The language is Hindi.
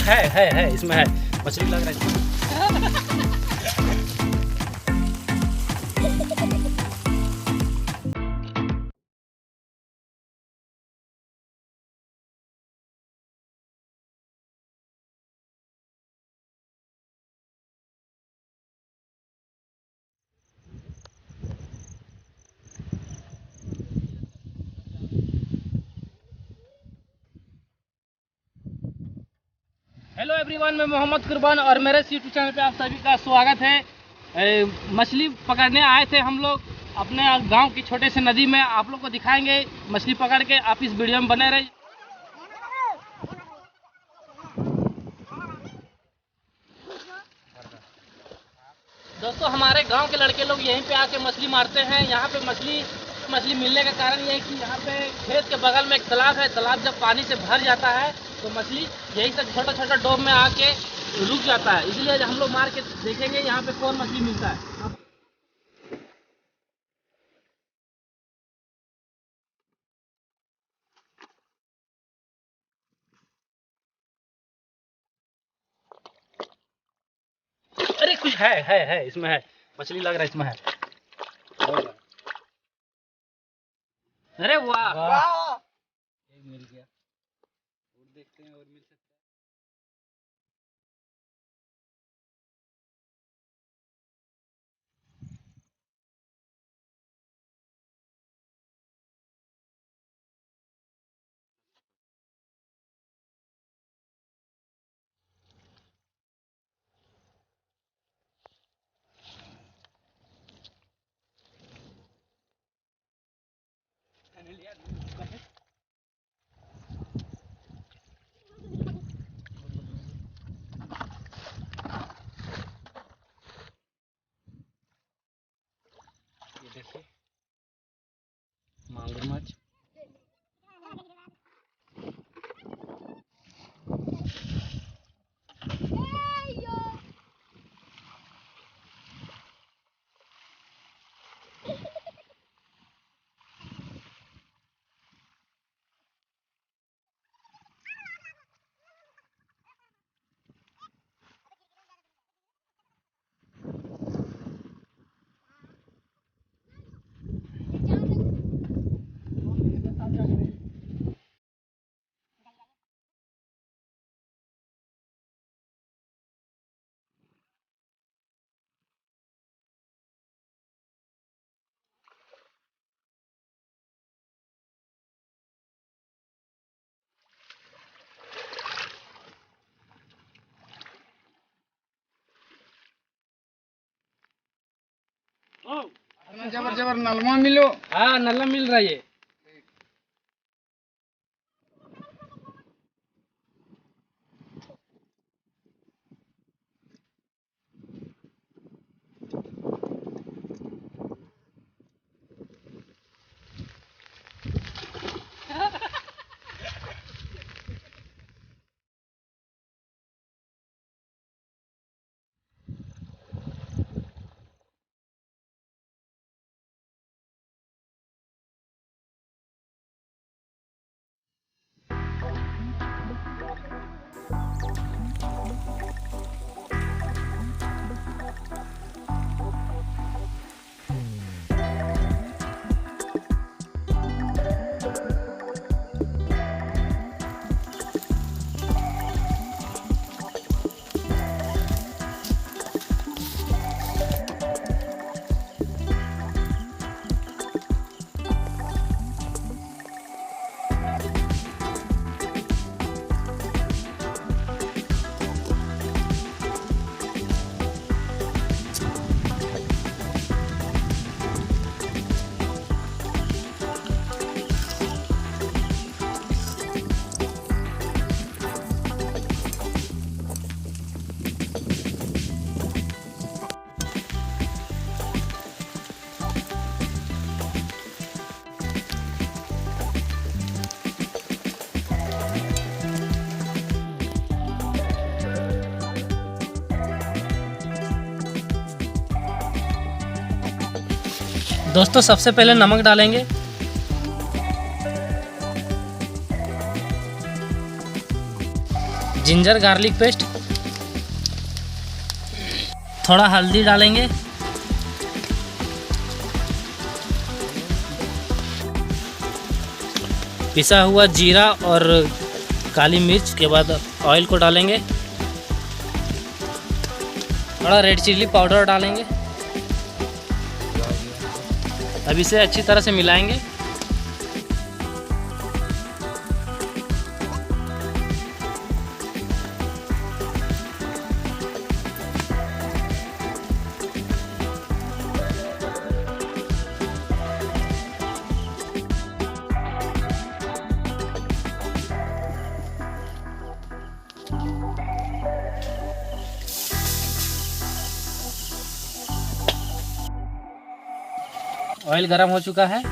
है इसमें है मछली लग रहा है। हेलो एवरीवन, मैं मोहम्मद कुर्बान और मेरे यूट्यूब चैनल पे आप सभी का स्वागत है। मछली पकड़ने आए थे हम लोग अपने गांव की छोटे से नदी में। आप लोग को दिखाएंगे मछली पकड़ के, आप इस वीडियो में बने रहिए। दोस्तों, हमारे गांव के लड़के लोग यहीं पे आके मछली मारते हैं। यहाँ पे मछली मिलने का कारण ये है कि यहाँ पे खेत के बगल में एक तालाब है। तालाब जब पानी से भर जाता है तो मछली यही से छोटा छोटा डोब में आके रुक जाता है। इसलिए हम लोग मार के देखेंगे यहाँ पे कौन मछली मिलता है। अरे कुछ है इसमें है मछली लग रहा है, इसमें है। अरे वाह वाह, एक मिल गया। और देखते हैं और मिल सकता है। ये देखिए मगरमच्छ। जबर जबर नलमा मिलो। हाँ, नल्ला मिल रहा है ये। दोस्तों, सबसे पहले नमक डालेंगे। जिंजर गार्लिक पेस्ट, थोड़ा हल्दी डालेंगे, पिसा हुआ जीरा और काली मिर्च के बाद ऑयल को डालेंगे, थोड़ा रेड चिल्ली पाउडर डालेंगे। अब इसे अच्छी तरह से मिलाएंगे। ऑयल गरम हो चुका है।